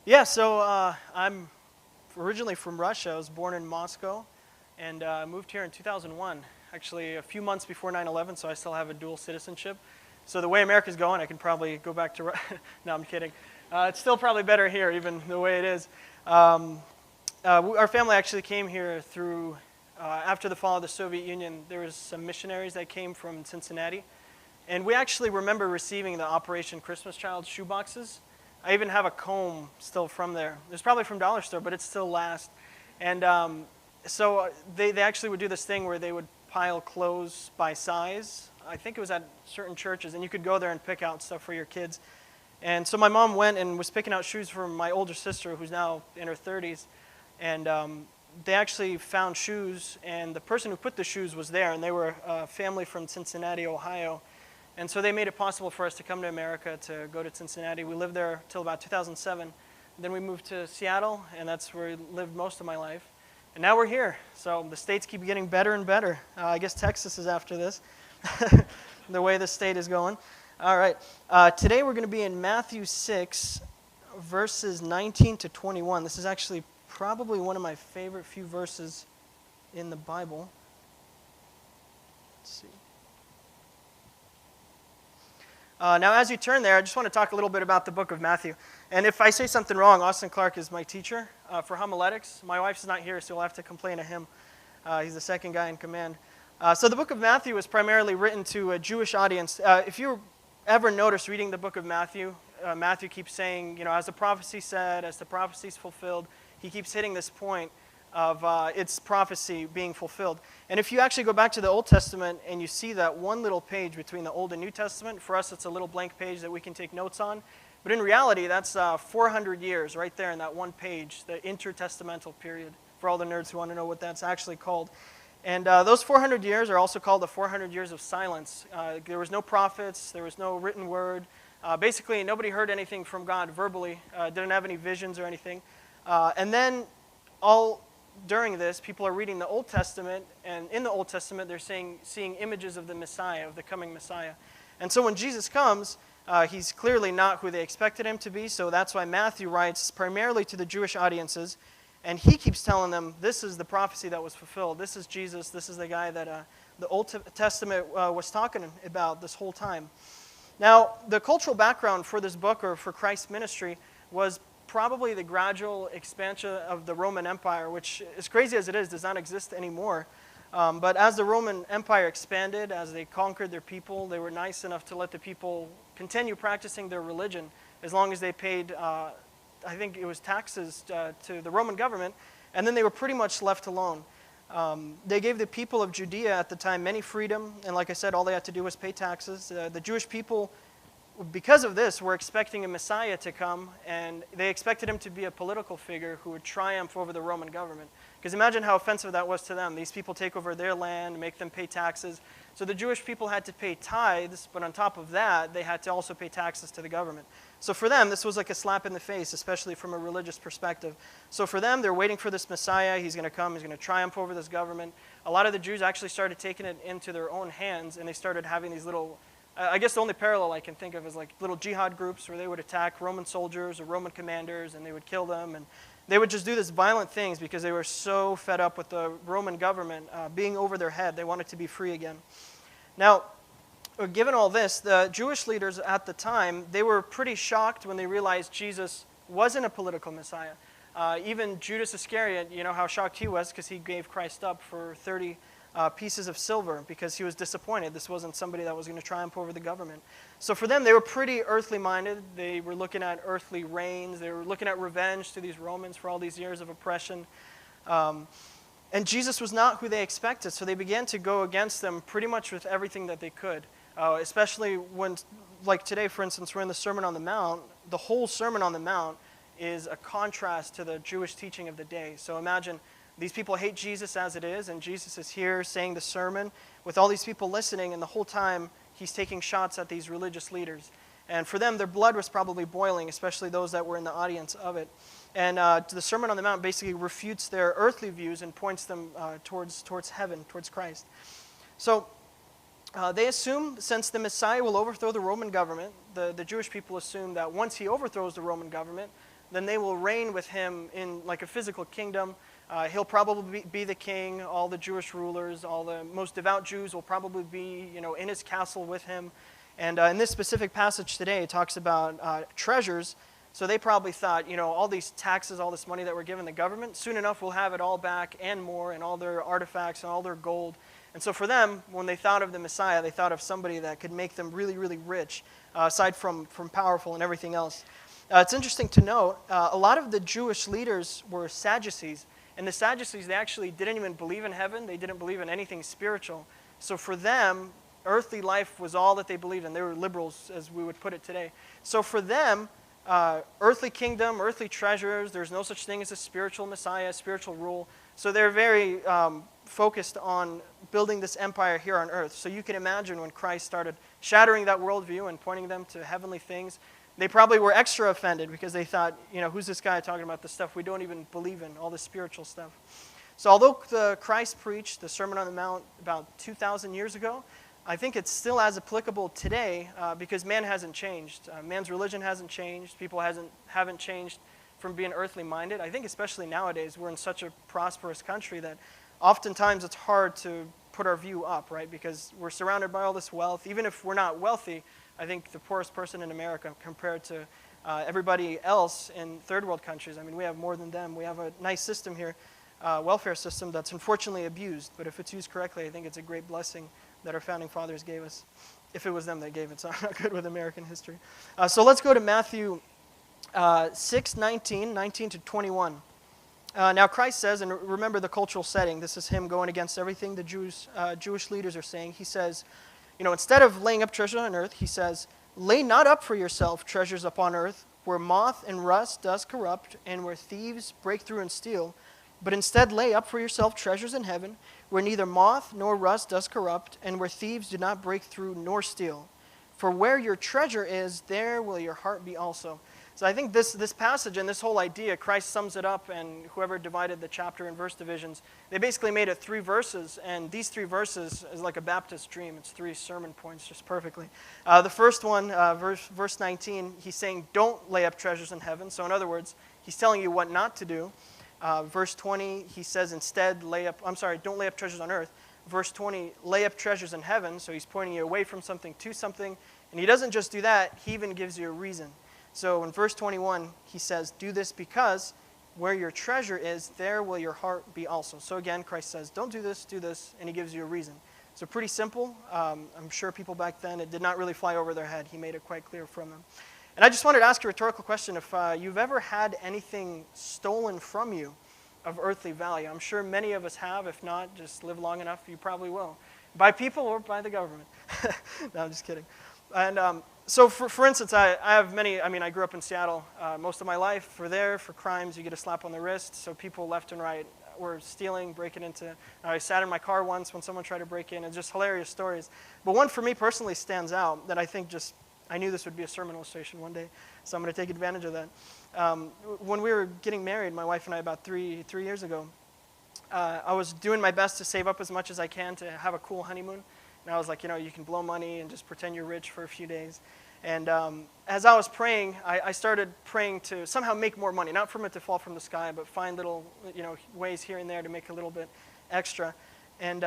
Yeah, so I'm originally from Russia. I was born in Moscow and moved here in 2001, actually a few months before 9/11, so I still have a dual citizenship. So the way America's going, I can probably go back to no, I'm kidding. It's still probably better here, even the way it is. Um, our family actually came here through, after the fall of the Soviet Union, there was some missionaries that came from Cincinnati. And we actually remember receiving the Operation Christmas Child shoeboxes. I even have a comb still from there. It's probably from Dollar Store, but it still lasts. And so they actually would do this thing where they would pile clothes by size. I think it was at certain churches, and you could go there and pick out stuff for your kids. And so my mom went and was picking out shoes for my older sister, who's now in her 30s. And they actually found shoes, and the person who put the shoes was there, and they were a family from Cincinnati, Ohio. And so they made it possible for us to come to America, to go to Cincinnati. We lived there till about 2007. Then we moved to Seattle, and that's where I lived most of my life. And now we're here. So the states keep getting better and better. I guess Texas is after this, the way the state is going. All right. Today we're going to be in Matthew 6, verses 19 to 21. This is actually probably one of my favorite few verses in the Bible. Let's see. Now, as you turn there, I just want to talk a little bit about the book of Matthew. And if I say something wrong, Austin Clark is my teacher for homiletics. My wife's not here, so you'll have to complain to him. He's the second guy in command. So the book of Matthew was primarily written to a Jewish audience. If you ever notice reading the book of Matthew, Matthew keeps saying, as the prophecy said, as the prophecy is fulfilled, he keeps hitting this point of its prophecy being fulfilled. And if you actually go back to the Old Testament and you see that one little page between the Old and New Testament, for us it's a little blank page that we can take notes on. But in reality, that's 400 years right there in that one page, the intertestamental period, for all the nerds who want to know what that's actually called. And those 400 years are also called the 400 years of silence. There was no prophets, there was no written word. Basically, nobody heard anything from God verbally, didn't have any visions or anything. And then all during this, people are reading the Old Testament, and in the Old Testament, they're seeing images of the Messiah, of the coming Messiah. And so when Jesus comes, he's clearly not who they expected him to be, so that's why Matthew writes primarily to the Jewish audiences, and he keeps telling them, this is the prophecy that was fulfilled. This is Jesus. This is the guy that the Old Testament was talking about this whole time. Now, the cultural background for this book, or for Christ's ministry, was probably the gradual expansion of the Roman Empire, which, as crazy as it is, does not exist anymore. But as the Roman Empire expanded, as they conquered their people, they were nice enough to let the people continue practicing their religion as long as they paid, I think it was taxes to the Roman government, and then they were pretty much left alone. They gave the people of Judea at the time many freedom, and like I said, all they had to do was pay taxes. The Jewish people, because of this, we're expecting a Messiah to come, and they expected him to be a political figure who would triumph over the Roman government. Because imagine how offensive that was to them. These people take over their land, make them pay taxes. So the Jewish people had to pay tithes, but on top of that, they had to also pay taxes to the government. So for them, this was like a slap in the face, especially from a religious perspective. So for them, they're waiting for this Messiah. He's going to come. He's going to triumph over this government. A lot of the Jews actually started taking it into their own hands, and they started having these little, I guess the only parallel I can think of is like little jihad groups where they would attack Roman soldiers or Roman commanders, and they would kill them. And they would just do these violent things because they were so fed up with the Roman government being over their head. They wanted to be free again. Now, given all this, the Jewish leaders at the time, they were pretty shocked when they realized Jesus wasn't a political Messiah. Even Judas Iscariot, you know how shocked he was because he gave Christ up for 30 pieces of silver because he was disappointed. This wasn't somebody that was going to triumph over the government. So for them, they were pretty earthly minded. They were looking at earthly reigns. They were looking at revenge to these Romans for all these years of oppression. And Jesus was not who they expected, so they began to go against them pretty much with everything that they could. Especially when, like today, for instance, we're in the Sermon on the Mount. The whole Sermon on the Mount is a contrast to the Jewish teaching of the day. So imagine these people hate Jesus as it is, and Jesus is here saying the sermon with all these people listening, and the whole time he's taking shots at these religious leaders. And for them, their blood was probably boiling, especially those that were in the audience of it. And the Sermon on the Mount basically refutes their earthly views and points them towards heaven, towards Christ. So they assume, since the Messiah will overthrow the Roman government, the Jewish people assume that once he overthrows the Roman government, then they will reign with him in like a physical kingdom. He'll probably be the king. All the Jewish rulers, all the most devout Jews will probably be, in his castle with him. And in this specific passage today, it talks about treasures. So they probably thought, all these taxes, all this money that we're giving the government, soon enough we'll have it all back and more, and all their artifacts and all their gold. And so for them, when they thought of the Messiah, they thought of somebody that could make them really, really rich, aside from powerful and everything else. It's interesting to note, a lot of the Jewish leaders were Sadducees. And the Sadducees, they actually didn't even believe in heaven. They didn't believe in anything spiritual. So for them, earthly life was all that they believed in. They were liberals, as we would put it today. So for them, earthly kingdom, earthly treasures, there's no such thing as a spiritual Messiah, spiritual rule. So they're very focused on building this empire here on earth. So you can imagine when Christ started shattering that worldview and pointing them to heavenly things, they probably were extra offended because they thought, who's this guy talking about the stuff we don't even believe in, all this spiritual stuff. So although Christ preached the Sermon on the Mount about 2,000 years ago, I think it's still as applicable today because man hasn't changed. Man's religion hasn't changed. People haven't changed from being earthly minded. I think especially nowadays we're in such a prosperous country that oftentimes it's hard to put our view up, right? Because we're surrounded by all this wealth. Even if we're not wealthy, I think the poorest person in America compared to everybody else in third world countries, I mean, we have more than them. We have a nice system here, welfare system that's unfortunately abused. But if it's used correctly, I think it's a great blessing that our founding fathers gave us. If it was them that gave it, so I'm not good with American history. So let's go to Matthew 6:19, 19 to 21. Now Christ says, and remember the cultural setting, this is him going against everything the Jewish leaders are saying. He says, instead of laying up treasure on earth, he says, lay not up for yourself treasures upon earth, where moth and rust does corrupt, and where thieves break through and steal. But instead lay up for yourself treasures in heaven, where neither moth nor rust does corrupt, and where thieves do not break through nor steal. For where your treasure is, there will your heart be also. So I think this passage and this whole idea, Christ sums it up, and whoever divided the chapter and verse divisions, they basically made it 3 verses, and these 3 verses is like a Baptist dream. It's 3 sermon points just perfectly. The first one, verse 19, he's saying, don't lay up treasures in heaven. So in other words, he's telling you what not to do. Verse 20, he says instead, don't lay up treasures on earth. Verse 20, lay up treasures in heaven. So he's pointing you away from something to something. And he doesn't just do that, he even gives you a reason. So in verse 21, he says, do this because where your treasure is, there will your heart be also. So again, Christ says, don't do this, and he gives you a reason. So pretty simple. I'm sure people back then, it did not really fly over their head. He made it quite clear from them. And I just wanted to ask a rhetorical question. If you've ever had anything stolen from you of earthly value, I'm sure many of us have. If not, just live long enough, you probably will. By people or by the government. No, I'm just kidding. And so for instance, I have many, I grew up in Seattle most of my life. For crimes, you get a slap on the wrist. So people left and right were stealing, breaking into. I sat in my car once when someone tried to break in. It's just hilarious stories. But one for me personally stands out that I think I knew this would be a sermon illustration one day, so I'm going to take advantage of that. When we were getting married, my wife and I, about three years ago, I was doing my best to save up as much as I can to have a cool honeymoon. And I was like, you can blow money and just pretend you're rich for a few days. And as I was praying, I started praying to somehow make more money, not from it to fall from the sky, but find little ways here and there to make a little bit extra. And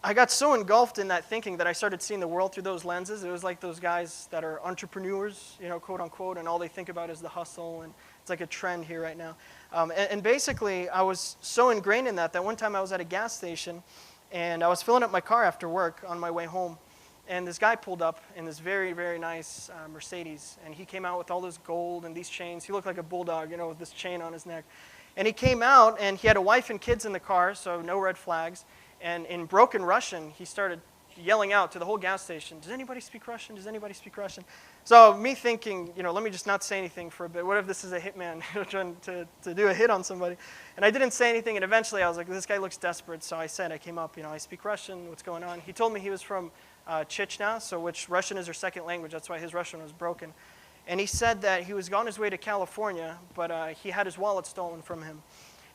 I got so engulfed in that thinking that I started seeing the world through those lenses. It was like those guys that are entrepreneurs, quote unquote, and all they think about is the hustle, and it's like a trend here right now. And basically, I was so ingrained in that one time I was at a gas station, and I was filling up my car after work on my way home, and this guy pulled up in this very, very nice Mercedes, and he came out with all this gold and these chains. He looked like a bulldog, with this chain on his neck. And he came out, and he had a wife and kids in the car, so no red flags. And in broken Russian, he started yelling out to the whole gas station, does anybody speak Russian? Does anybody speak Russian? So me thinking, let me just not say anything for a bit. What if this is a hitman trying to do a hit on somebody? And I didn't say anything, and eventually I was like, this guy looks desperate. So I came up, I speak Russian, what's going on? He told me he was from Chechnya, which Russian is their second language. That's why his Russian was broken. And he said that he was on his way to California, but he had his wallet stolen from him.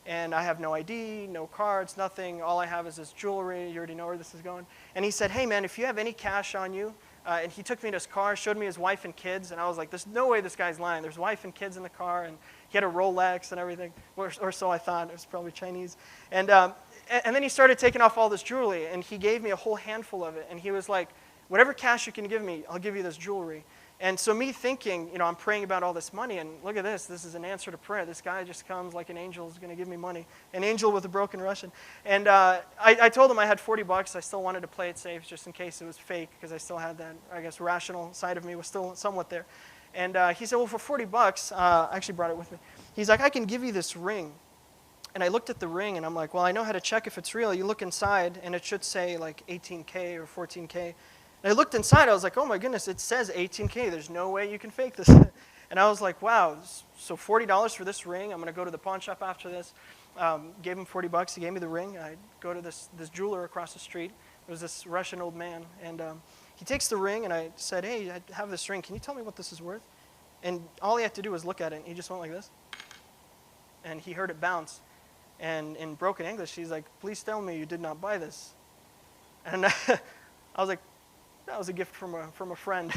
And I have no ID, no cards, nothing. All I have is this jewelry. You already know where this is going. And he said, hey, man, if you have any cash on you, And he took me to his car, showed me his wife and kids, and I was like, there's no way this guy's lying. There's wife and kids in the car, and he had a Rolex and everything, or so I thought. It was probably Chinese. And then he started taking off all this jewelry, and he gave me a whole handful of it. And he was like, whatever cash you can give me, I'll give you this jewelry. And so me thinking, I'm praying about all this money, and look at this. This is an answer to prayer. This guy just comes like an angel is going to give me money. An angel with a broken Russian. And I told him I had $40. I still wanted to play it safe just in case it was fake, because I still had that, I guess, rational side of me was still somewhat there. And he said, well, for $40, I actually brought it with me. He's like, I can give you this ring. And I looked at the ring, and I'm like, well, I know how to check if it's real. You look inside, and it should say like 18K or 14K. And I looked inside, I was like, oh my goodness, it says 18K. There's no way you can fake this. And I was like, wow, so $40 for this ring. I'm going to go to the pawn shop after this. Gave him $40. He gave me the ring. I go to this jeweler across the street. It was this Russian old man. And he takes the ring, and I said, hey, I have this ring. Can you tell me what this is worth? And all he had to do was look at it. And he just went like this. And he heard it bounce. And in broken English, he's like, please tell me you did not buy this. And I was like, that was a gift from a friend.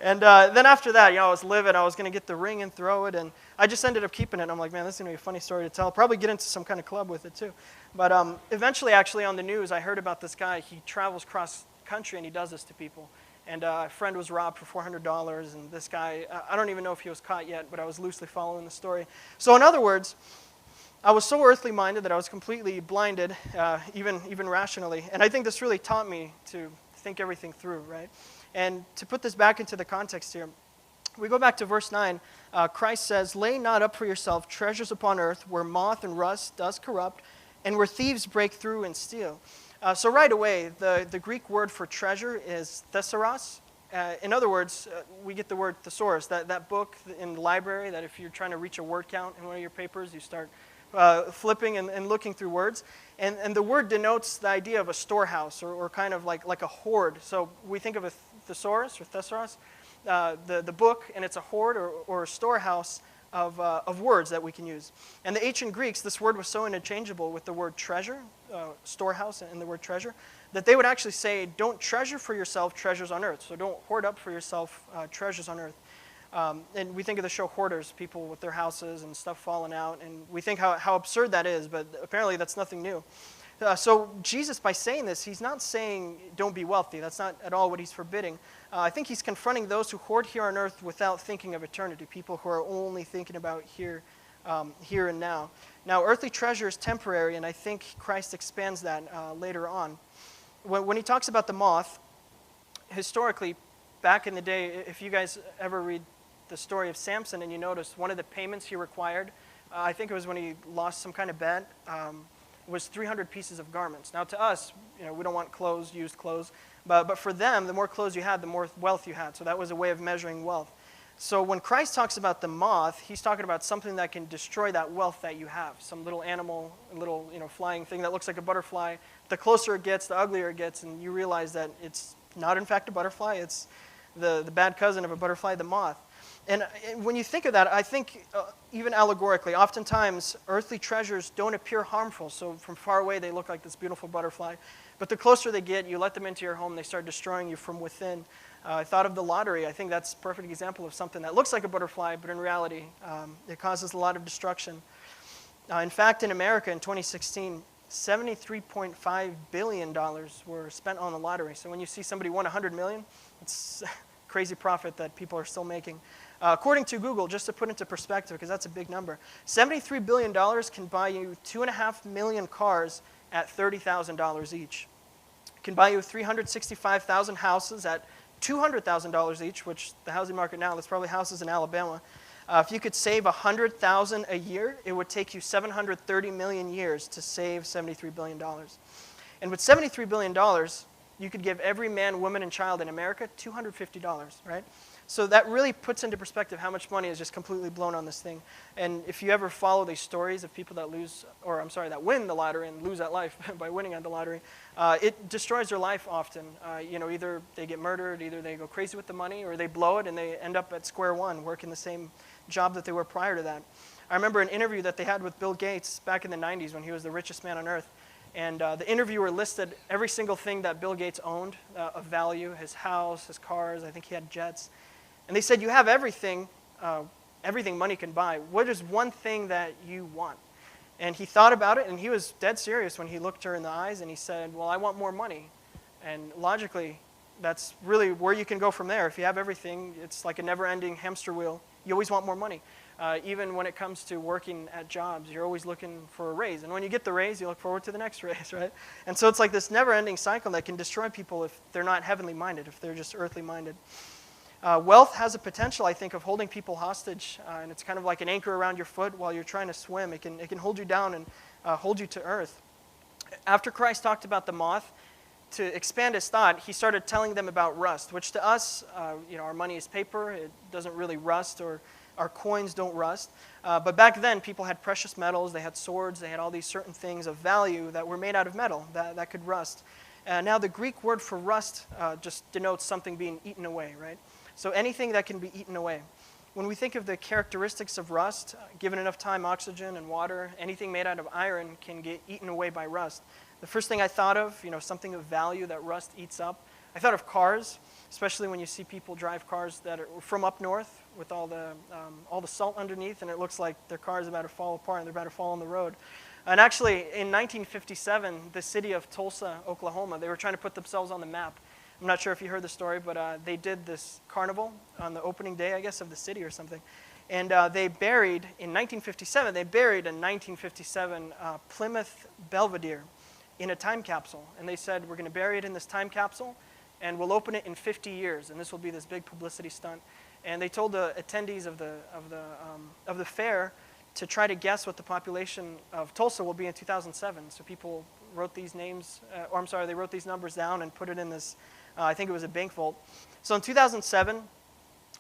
And then after that, I was livid. I was going to get the ring and throw it, and I just ended up keeping it. And I'm like, man, this is going to be a funny story to tell. I'll probably get into some kind of club with it too. But eventually, actually, on the news, I heard about this guy. He travels cross country, and he does this to people. And a friend was robbed for $400, and this guy, I don't even know if he was caught yet, but I was loosely following the story. So in other words, I was so earthly minded that I was completely blinded, even rationally. And I think this really taught me to think everything through, right? And to put this back into the context here, we go back to verse 9. Christ says, lay not up for yourself treasures upon earth where moth and rust does corrupt and where thieves break through and steal. So right away, the Greek word for treasure is thesauros. In other words, we get the word thesaurus, that book in the library that if you're trying to reach a word count in one of your papers, you start flipping and looking through words. And the word denotes the idea of a storehouse or kind of like a hoard. So we think of a thesaurus or thesaurus, the book, and it's a hoard or a storehouse of words that we can use. And the ancient Greeks, this word was so interchangeable with the word treasure, storehouse and the word treasure, that they would actually say, don't treasure for yourself treasures on earth. So don't hoard up for yourself treasures on earth. And we think of the show Hoarders, people with their houses and stuff falling out, and we think how absurd that is, but apparently that's nothing new. So Jesus, by saying this, he's not saying don't be wealthy. That's not at all what he's forbidding. I think he's confronting those who hoard here on earth without thinking of eternity, people who are only thinking about here and now. Now, earthly treasure is temporary, and I think Christ expands that later on. When he talks about the moth, historically, back in the day, if you guys ever read the story of Samson and you notice one of the payments he required, I think it was when he lost some kind of bet, was 300 pieces of garments. Now to us, we don't want clothes, used clothes, but for them, the more clothes you had, the more wealth you had. So that was a way of measuring wealth. So when Christ talks about the moth, he's talking about something that can destroy that wealth that you have. Some little animal, a little flying thing that looks like a butterfly. The closer it gets, the uglier it gets, and you realize that it's not in fact a butterfly. It's the bad cousin of a butterfly, the moth. And when you think of that, I think even allegorically, oftentimes earthly treasures don't appear harmful. So from far away, they look like this beautiful butterfly. But the closer they get, you let them into your home, they start destroying you from within. I thought of the lottery. I think that's a perfect example of something that looks like a butterfly, but in reality, it causes a lot of destruction. In fact, in America in 2016, $73.5 billion were spent on the lottery. So when you see somebody won $100 million, it's crazy profit that people are still making. According to Google, just to put into perspective, because that's a big number, $73 billion can buy you 2.5 million cars at $30,000 each. It can buy you 365,000 houses at $200,000 each, which the housing market now, there's probably houses in Alabama. If you could save $100,000 a year, it would take you 730 million years to save $73 billion. And with $73 billion, you could give every man, woman, and child in America $250, right? So that really puts into perspective how much money is just completely blown on this thing. And if you ever follow these stories of people that that win the lottery and lose that life by winning at the lottery, it destroys their life often. Either they get murdered, either they go crazy with the money, or they blow it and they end up at square one, working the same job that they were prior to that. I remember an interview that they had with Bill Gates back in the 90s when he was the richest man on earth. And the interviewer listed every single thing that Bill Gates owned of value, his house, his cars, I think he had jets. And they said, you have everything, everything money can buy. What is one thing that you want? And he thought about it, and he was dead serious when he looked her in the eyes, and he said, well, I want more money. And logically, that's really where you can go from there. If you have everything, it's like a never-ending hamster wheel. You always want more money. Even when it comes to working at jobs, you're always looking for a raise. And when you get the raise, you look forward to the next raise, right? And so it's like this never-ending cycle that can destroy people if they're not heavenly minded, if they're just earthly minded. Wealth has a potential, I think, of holding people hostage, and it's kind of like an anchor around your foot while you're trying to swim. It can hold you down and hold you to earth. After Christ talked about the moth, to expand his thought, he started telling them about rust, which to us, our money is paper. It doesn't really rust, or our coins don't rust. But back then, people had precious metals. They had swords. They had all these certain things of value that were made out of metal that could rust. Now, the Greek word for rust just denotes something being eaten away, right? So anything that can be eaten away. When we think of the characteristics of rust, given enough time, oxygen and water, anything made out of iron can get eaten away by rust. The first thing I thought of, something of value that rust eats up, I thought of cars, especially when you see people drive cars that are from up north with all the salt underneath, and it looks like their car is about to fall apart and they're about to fall on the road. And actually, in 1957, the city of Tulsa, Oklahoma, they were trying to put themselves on the map. I'm not sure if you heard the story, but they did this carnival on the opening day, I guess, of the city or something. And they buried, in 1957, a 1957 Plymouth Belvedere in a time capsule. And they said, we're going to bury it in this time capsule, and we'll open it in 50 years, and this will be this big publicity stunt. And they told the attendees of the fair to try to guess what the population of Tulsa will be in 2007. So people wrote these names, they wrote these numbers down and put it in this, I think it was a bank vault. So in 2007,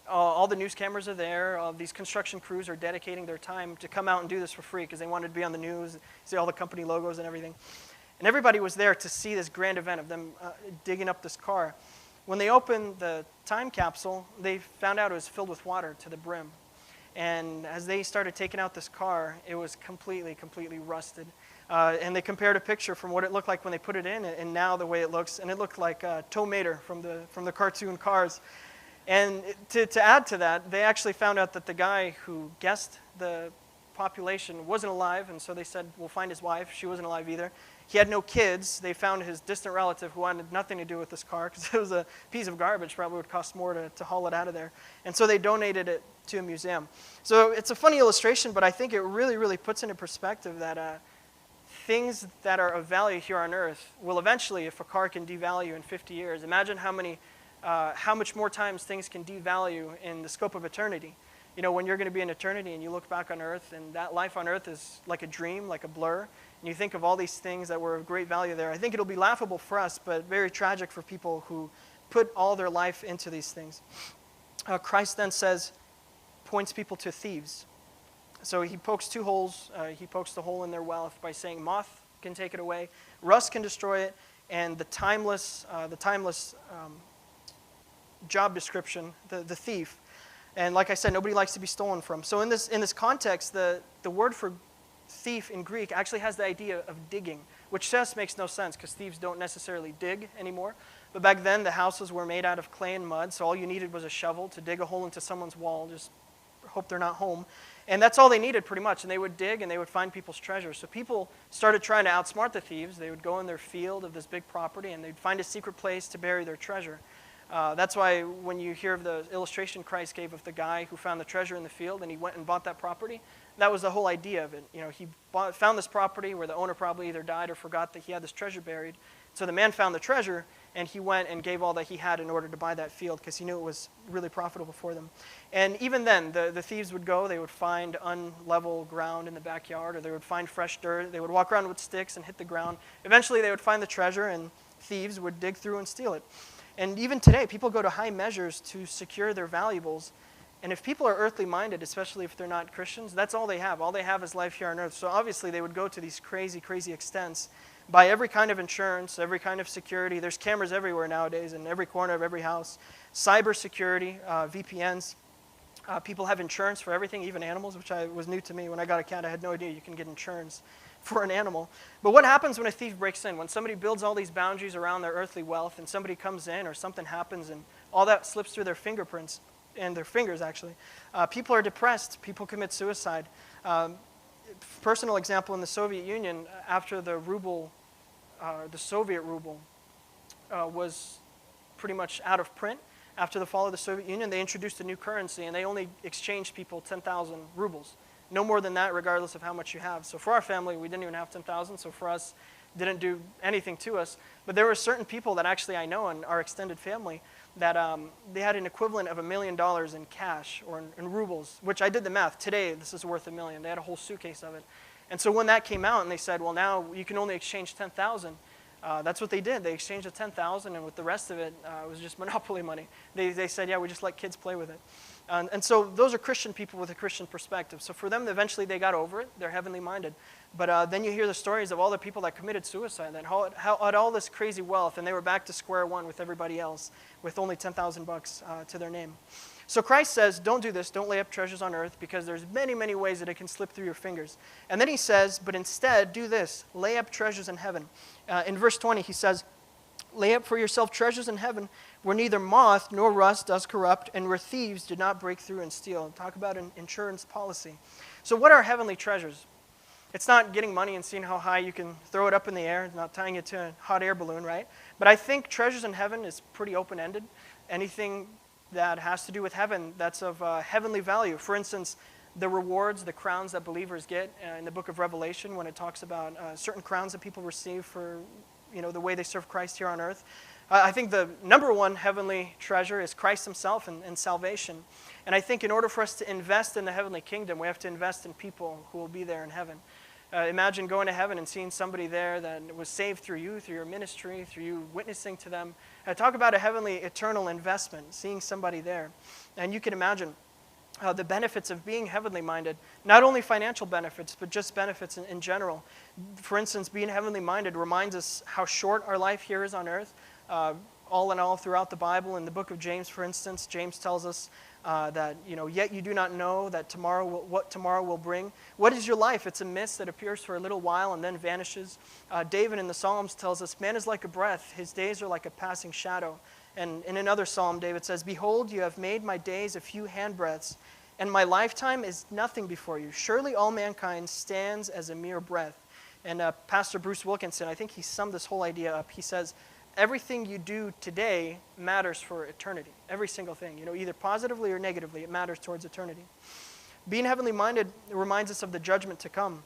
all the news cameras are there. All these construction crews are dedicating their time to come out and do this for free because they wanted to be on the news, see all the company logos and everything. And everybody was there to see this grand event of them digging up this car. When they opened the time capsule, they found out it was filled with water to the brim. And as they started taking out this car, it was completely rusted. And they compared a picture from what it looked like when they put it in and now the way it looks. And it looked like Tow Mater from the cartoon Cars. And to add to that, they actually found out that the guy who guessed the population wasn't alive. And so they said, we'll find his wife. She wasn't alive either. He had no kids. They found his distant relative who wanted nothing to do with this car because it was a piece of garbage. Probably would cost more to haul it out of there. And so they donated it to a museum. So it's a funny illustration, but I think it really puts into perspective that things that are of value here on earth will eventually, if a car can devalue in 50 years, imagine how much more times things can devalue in the scope of eternity. When you're going to be in eternity and you look back on earth, and that life on earth is like a dream, like a blur, and you think of all these things that were of great value there, I think it'll be laughable for us, but very tragic for people who put all their life into these things. Christ then points people to thieves. So he pokes two holes. He pokes the hole in their wealth by saying moth can take it away, rust can destroy it, and the timeless job description, the thief. And like I said, nobody likes to be stolen from. So in this context, the word for thief in Greek actually has the idea of digging, which just makes no sense because thieves don't necessarily dig anymore. But back then, the houses were made out of clay and mud, so all you needed was a shovel to dig a hole into someone's wall, just hope they're not home. And that's all they needed pretty much, and they would dig and they would find people's treasure. So people started trying to outsmart the thieves. They would go in their field of this big property and they'd find a secret place to bury their treasure. That's why when you hear of the illustration Christ gave of the guy who found the treasure in the field and he went and bought that property, that was the whole idea of it. He found this property where the owner probably either died or forgot that he had this treasure buried. So the man found the treasure and he went and gave all that he had in order to buy that field because he knew it was really profitable for them. And even then, the thieves would go, they would find unlevel ground in the backyard, or they would find fresh dirt. They would walk around with sticks and hit the ground. Eventually they would find the treasure and thieves would dig through and steal it. And even today, people go to high measures to secure their valuables. And if people are earthly minded, especially if they're not Christians, that's all they have. All they have is life here on earth. So obviously they would go to these crazy extents, buy every kind of insurance, every kind of security. There's cameras everywhere nowadays in every corner of every house. Cyber security, VPNs. People have insurance for everything, even animals, which was new to me. When I got a cat, I had no idea you can get insurance for an animal. But what happens when a thief breaks in? When somebody builds all these boundaries around their earthly wealth and somebody comes in or something happens and all that slips through their fingerprints and their fingers, actually. People are depressed. People commit suicide. Personal example, in the Soviet Union, after the ruble, the Soviet ruble was pretty much out of print, after the fall of the Soviet Union, they introduced a new currency, and they only exchanged people 10,000 rubles. No more than that, regardless of how much you have. So for our family, we didn't even have 10,000, so for us, didn't do anything to us. But there were certain people that actually I know in our extended family that they had an equivalent of $1 million in cash or in rubles, which I did the math. Today, this is worth $1 million. They had a whole suitcase of it. And so when that came out and they said, well, now you can only exchange 10,000, that's what they did. They exchanged the 10,000, and with the rest of it, it was just monopoly money. They said, yeah, we just let kids play with it. And so those are Christian people with a Christian perspective. So for them, eventually they got over it. They're heavenly minded. But then you hear the stories of all the people that committed suicide, that had all this crazy wealth, and they were back to square one with everybody else with only $10,000 to their name. So Christ says, don't do this. Don't lay up treasures on earth, because there's many, many ways that it can slip through your fingers. And then he says, but instead, do this. Lay up treasures in heaven. In verse 20, he says, lay up for yourself treasures in heaven, where neither moth nor rust does corrupt, and where thieves do not break through and steal. Talk about an insurance policy. So what are heavenly treasures? It's not getting money and seeing how high you can throw it up in the air. It's not tying it to a hot air balloon, right? But I think treasures in heaven is pretty open-ended. Anything that has to do with heaven that's of heavenly value. For instance, the rewards, the crowns that believers get in the book of Revelation, when it talks about certain crowns that people receive for the way they serve Christ here on earth. I think the number one heavenly treasure is Christ himself and salvation. And I think in order for us to invest in the heavenly kingdom, we have to invest in people who will be there in heaven. Imagine going to heaven and seeing somebody there that was saved through you, through your ministry, through you witnessing to them. Talk about a heavenly, eternal investment, seeing somebody there. And you can imagine the benefits of being heavenly minded, not only financial benefits, but just benefits in general. For instance, being heavenly minded reminds us how short our life here is on earth. All in all, throughout the Bible, in the book of James, for instance, James tells us that, yet you do not know that what tomorrow will bring. What is your life? It's a mist that appears for a little while and then vanishes. David in the Psalms tells us, man is like a breath. His days are like a passing shadow. And in another psalm, David says, behold, you have made my days a few handbreadths, and my lifetime is nothing before you. Surely all mankind stands as a mere breath. And Pastor Bruce Wilkinson, I think he summed this whole idea up. He says, everything you do today matters for eternity. Every single thing, either positively or negatively, it matters towards eternity. Being heavenly minded reminds us of the judgment to come.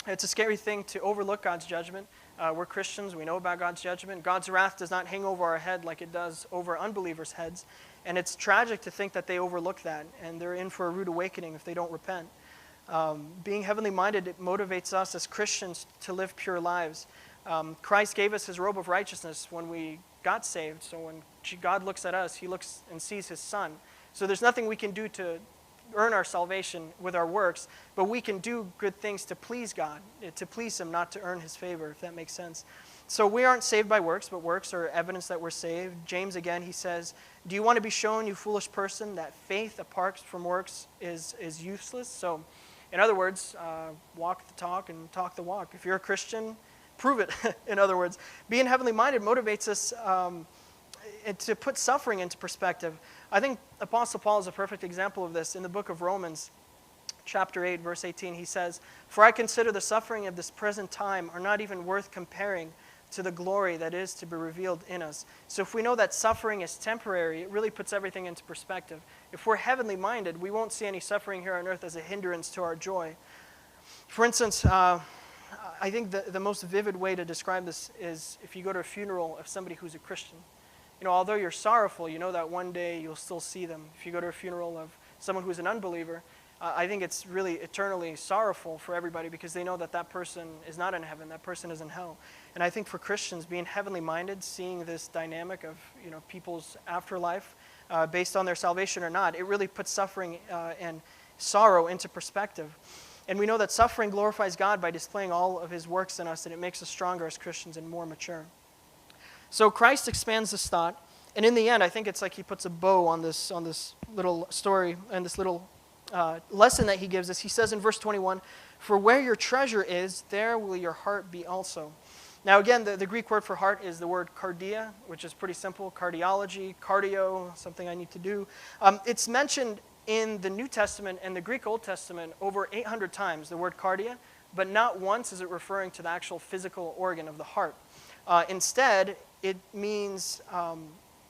It's a scary thing to overlook God's judgment. We're Christians. We know about God's judgment. God's wrath does not hang over our head like it does over unbelievers' heads. And it's tragic to think that they overlook that, and they're in for a rude awakening if they don't repent. Being heavenly minded, it motivates us as Christians to live pure lives. Christ gave us his robe of righteousness when we got saved. So when God looks at us, he looks and sees his son. So there's nothing we can do to earn our salvation with our works, but we can do good things to please God, to please him, not to earn his favor, if that makes sense. So we aren't saved by works, but works are evidence that we're saved. James, again, he says, do you want to be shown, you foolish person, that faith apart from works is useless? So in other words, walk the talk and talk the walk. If you're a Christian, prove it. In other words, being heavenly minded motivates us to put suffering into perspective. I think Apostle Paul is a perfect example of this. In the book of Romans, chapter 8, verse 18, he says, for I consider the suffering of this present time are not even worth comparing to the glory that is to be revealed in us. So if we know that suffering is temporary, it really puts everything into perspective. If we're heavenly minded, we won't see any suffering here on earth as a hindrance to our joy. For instance, I think the most vivid way to describe this is if you go to a funeral of somebody who's a Christian. Although you're sorrowful, you know that one day you'll still see them. If you go to a funeral of someone who's an unbeliever, I think it's really eternally sorrowful for everybody because they know that that person is not in heaven, that person is in hell. And I think for Christians, being heavenly minded, seeing this dynamic of people's afterlife based on their salvation or not, it really puts suffering and sorrow into perspective. And we know that suffering glorifies God by displaying all of his works in us, and it makes us stronger as Christians and more mature. So Christ expands this thought And in the end, I think it's like he puts a bow on this little story and this little lesson that he gives us. He says in verse 21, "For where your treasure is, there will your heart be also." Now again, the Greek word for heart is the word cardia, which is pretty simple. Cardiology, cardio, something I need to do. It's mentioned in the New Testament and the Greek Old Testament over 800 times, the word cardia, but not once is it referring to the actual physical organ of the heart. Instead, it means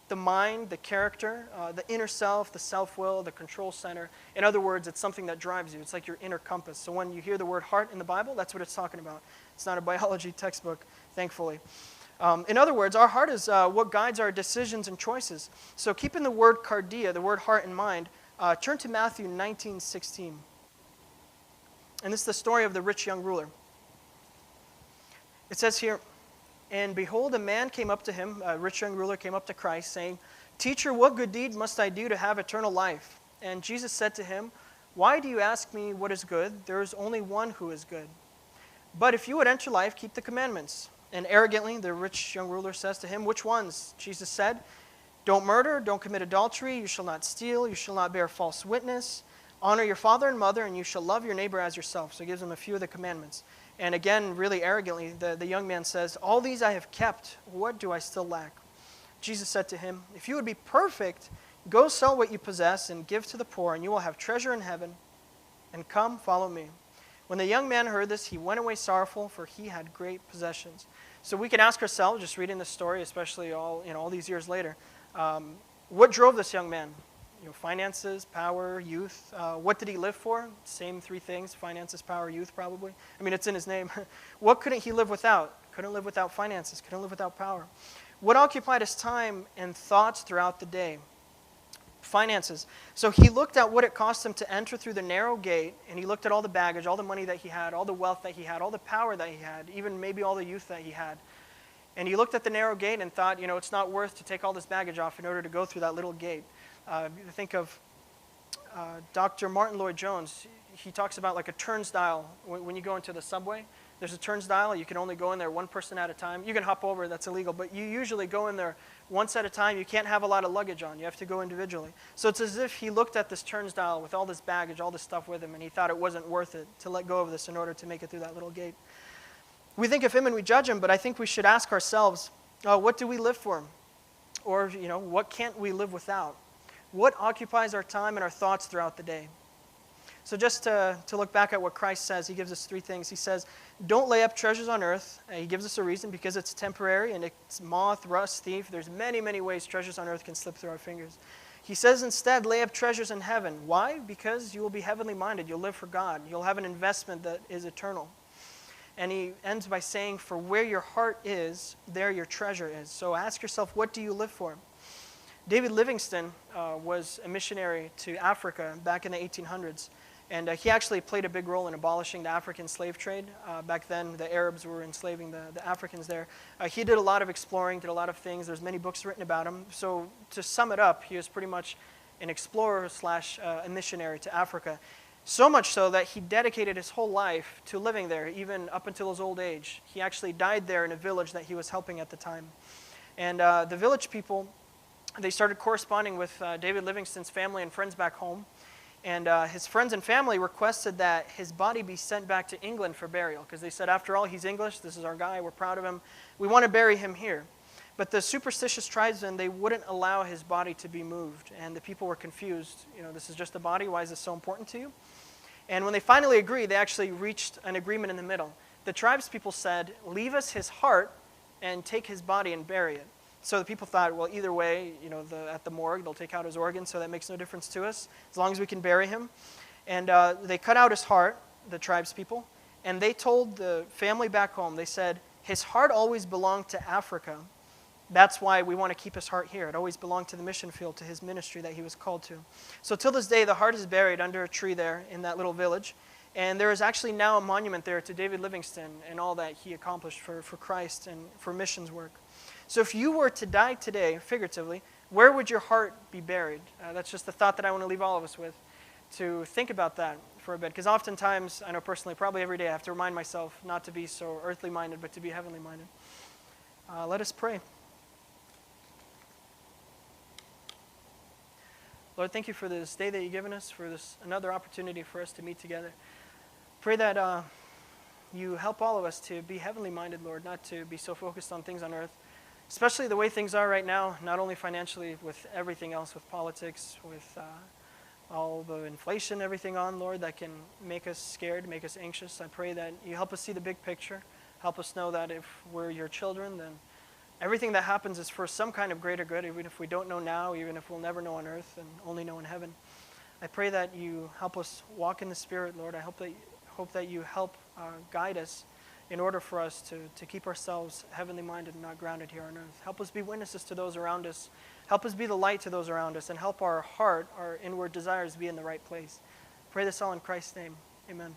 the mind, the character, the inner self, the self-will, the control center. In other words, it's something that drives you. It's like your inner compass. So when you hear the word heart in the Bible, that's what it's talking about. It's not a biology textbook, thankfully. In other words, our heart is what guides our decisions and choices. So keeping the word cardia, the word heart in mind, turn to Matthew 19:16. And this is the story of the rich young ruler. It says here, "And behold, a man came up to him," a rich young ruler came up to Christ, saying, "Teacher, what good deed must I do to have eternal life?" And Jesus said to him, "Why do you ask me what is good? There is only one who is good. But if you would enter life, keep the commandments." And arrogantly, the rich young ruler says to him, "Which ones?" Jesus said, "Don't murder, don't commit adultery, you shall not steal, you shall not bear false witness, honor your father and mother, and you shall love your neighbor as yourself." So he gives him a few of the commandments. And again, really arrogantly, the young man says, "All these I have kept, what do I still lack?" Jesus said to him, "If you would be perfect, go sell what you possess and give to the poor, and you will have treasure in heaven, and come, follow me." When the young man heard this, he went away sorrowful, for he had great possessions. So we can ask ourselves, just reading this story, especially all these years later, what drove this young man? Finances, power, youth. What did he live for? Same three things: finances, power, youth, probably. I mean, it's in his name. What couldn't he live without? Couldn't live without finances. Couldn't live without power. What occupied his time and thoughts throughout the day? Finances. So he looked at what it cost him to enter through the narrow gate, and he looked at all the baggage, all the money that he had, all the wealth that he had, all the power that he had, even maybe all the youth that he had. And he looked at the narrow gate and thought, it's not worth to take all this baggage off in order to go through that little gate. Think of Dr. Martin Lloyd-Jones. He talks about like a turnstile. When you go into the subway, there's a turnstile. You can only go in there one person at a time. You can hop over, that's illegal, but you usually go in there once at a time. You can't have a lot of luggage on. You have to go individually. So it's as if he looked at this turnstile with all this baggage, all this stuff with him, and he thought it wasn't worth it to let go of this in order to make it through that little gate. We think of him and we judge him, but I think we should ask ourselves, what do we live for? Or, what can't we live without? What occupies our time and our thoughts throughout the day? So just to look back at what Christ says, he gives us three things. He says, don't lay up treasures on earth. He gives us a reason, because it's temporary and it's moth, rust, thief. There's many, many ways treasures on earth can slip through our fingers. He says instead, lay up treasures in heaven. Why? Because you will be heavenly minded. You'll live for God. You'll have an investment that is eternal. And he ends by saying, for where your heart is, there your treasure is. So ask yourself, what do you live for? David Livingstone was a missionary to Africa back in the 1800s. And he actually played a big role in abolishing the African slave trade. Back then, the Arabs were enslaving the Africans there. He did a lot of exploring, did a lot of things. There's many books written about him. So to sum it up, he was pretty much an explorer slash a missionary to Africa. So much so that he dedicated his whole life to living there, even up until his old age. He actually died there in a village that he was helping at the time. And the village people, they started corresponding with David Livingstone's family and friends back home. And his friends and family requested that his body be sent back to England for burial, because they said, after all, he's English, this is our guy, we're proud of him, we want to bury him here. But the superstitious tribesmen, they wouldn't allow his body to be moved, and the people were confused. This is just a body, why is this so important to you? And when they finally agreed, they actually reached an agreement in the middle. The tribes people said, leave us his heart and take his body and bury it. So the people thought, well, either way, at the morgue, they'll take out his organs, so that makes no difference to us, as long as we can bury him. And they cut out his heart, the tribes people, and they told the family back home, they said, his heart always belonged to Africa. That's why we want to keep his heart here. It always belonged to the mission field, to his ministry that he was called to. So till this day, the heart is buried under a tree there in that little village. And there is actually now a monument there to David Livingstone and all that he accomplished for Christ and for missions work. So if you were to die today, figuratively, where would your heart be buried? That's just the thought that I want to leave all of us with, to think about that for a bit. Because oftentimes, I know personally, probably every day, I have to remind myself not to be so earthly minded, but to be heavenly minded. Let us pray. Lord, thank you for this day that you've given us, for this another opportunity for us to meet together. Pray that you help all of us to be heavenly minded, Lord, not to be so focused on things on earth, especially the way things are right now, not only financially, with everything else, with politics, with all the inflation, everything on, Lord, that can make us scared, make us anxious. I pray that you help us see the big picture. Help us know that if we're your children, then everything that happens is for some kind of greater good, even if we don't know now, even if we'll never know on earth and only know in heaven. I pray that you help us walk in the Spirit, Lord. I hope that you help guide us in order for us to keep ourselves heavenly minded and not grounded here on earth. Help us be witnesses to those around us. Help us be the light to those around us, and help our heart, our inward desires be in the right place. Pray this all in Christ's name. Amen.